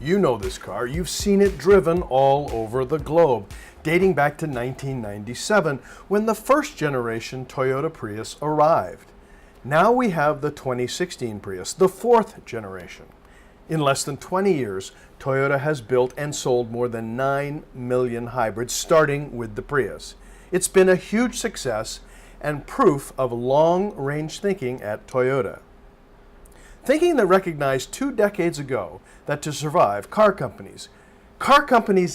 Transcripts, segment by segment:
You know this car, you've seen it driven all over the globe, dating back to 1997 when the first generation Toyota Prius arrived. Now we have the 2016 Prius, the fourth generation. In less than 20 years, Toyota has built and sold more than 9 million hybrids, starting with the Prius. It's been a huge success and proof of long-range thinking at Toyota. Thinking that recognized 2 decades ago that to survive, car companies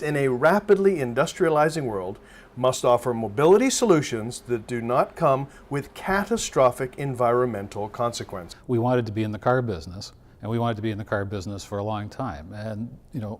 in a rapidly industrializing world must offer mobility solutions that do not come with catastrophic environmental consequences. We wanted to be in the car business, and we wanted to be in the car business for a long time. And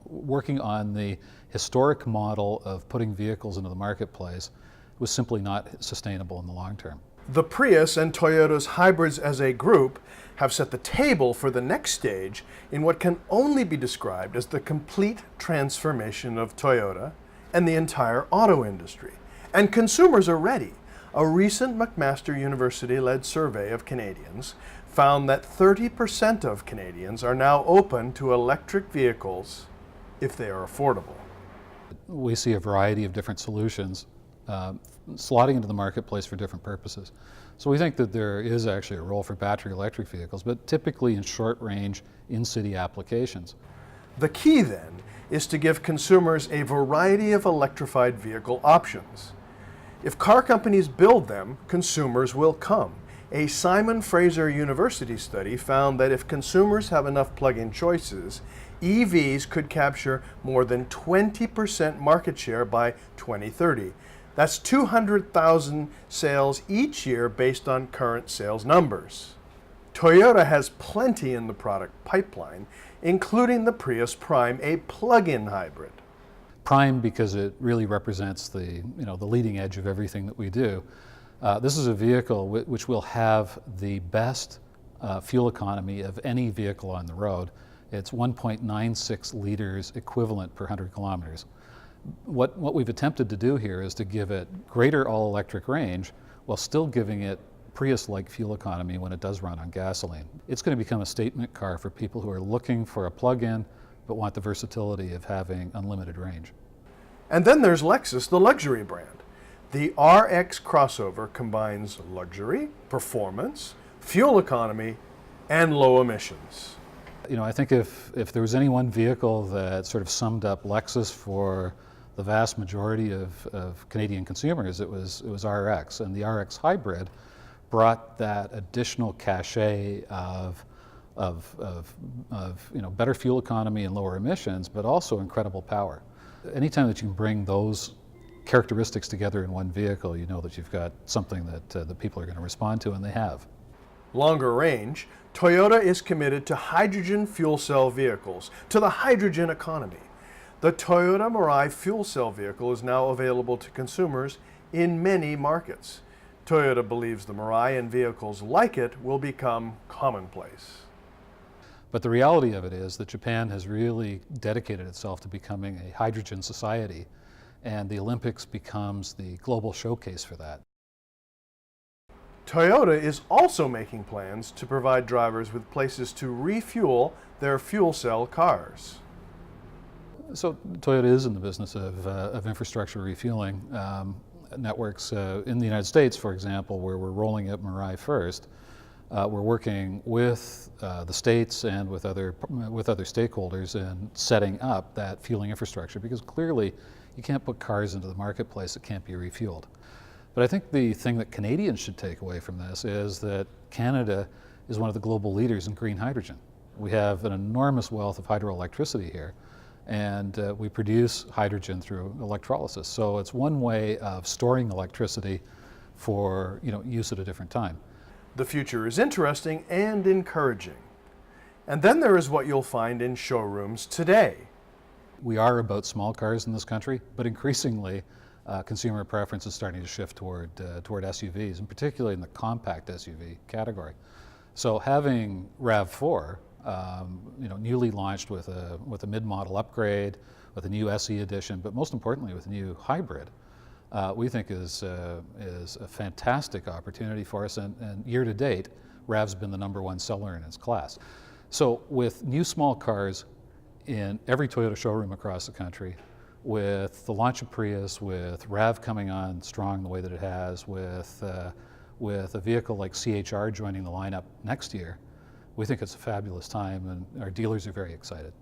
working on the historic model of putting vehicles into the marketplace was simply not sustainable in the long term. The Prius and Toyota's hybrids as a group have set the table for the next stage in what can only be described as the complete transformation of Toyota and the entire auto industry. And consumers are ready. A recent McMaster University-led survey of Canadians found that 30% of Canadians are now open to electric vehicles if they are affordable. We see a variety of different solutions slotting into the marketplace for different purposes. So we think that there is actually a role for battery electric vehicles, but typically in short range, in-city applications. The key then is to give consumers a variety of electrified vehicle options. If car companies build them, consumers will come. A Simon Fraser University study found that if consumers have enough plug-in choices, EVs could capture more than 20% market share by 2030. That's 200,000 sales each year based on current sales numbers. Toyota has plenty in the product pipeline, including the Prius Prime, a plug-in hybrid. Prime because it really represents the leading edge of everything that we do. This is a vehicle which will have the best fuel economy of any vehicle on the road. It's 1.96 liters equivalent per 100 kilometers. What we've attempted to do here is to give it greater all-electric range while still giving it Prius-like fuel economy when it does run on gasoline. It's going to become a statement car for people who are looking for a plug-in but want the versatility of having unlimited range. And then there's Lexus, the luxury brand. The RX crossover combines luxury, performance, fuel economy, and low emissions. I think if there was any one vehicle that sort of summed up Lexus for the vast majority of Canadian consumers, it was RX, and the RX hybrid brought that additional cachet of better fuel economy and lower emissions, but also incredible power. Anytime that you can bring those characteristics together in one vehicle, you know that you've got something that the people are going to respond to, and they have. Longer range, Toyota is committed to hydrogen fuel cell vehicles, to the hydrogen economy. The Toyota Mirai fuel cell vehicle is now available to consumers in many markets. Toyota believes the Mirai and vehicles like it will become commonplace. But the reality of it is that Japan has really dedicated itself to becoming a hydrogen society, and the Olympics becomes the global showcase for that. Toyota is also making plans to provide drivers with places to refuel their fuel cell cars. So Toyota is in the business of infrastructure refueling networks in the United States, for example, where we're rolling out Mirai first. We're working with the states and with other stakeholders in setting up that fueling infrastructure, because clearly you can't put cars into the marketplace that can't be refueled. But I think the thing that Canadians should take away from this is that Canada is one of the global leaders in green hydrogen. We have an enormous wealth of hydroelectricity here, and we produce hydrogen through electrolysis. So it's one way of storing electricity for use at a different time. The future is interesting and encouraging. And then there is what you'll find in showrooms today. We are about small cars in this country, but increasingly consumer preference is starting to shift toward SUVs, and particularly in the compact SUV category. So having RAV4, newly launched with a mid-model upgrade, with a new SE edition, but most importantly with a new hybrid, we think is a fantastic opportunity for us. And year to date, RAV's been the #1 seller in its class. So with new small cars in every Toyota showroom across the country, with the launch of Prius, with RAV coming on strong the way that it has, with a vehicle like CHR joining the lineup next year. We think it's a fabulous time, and our dealers are very excited.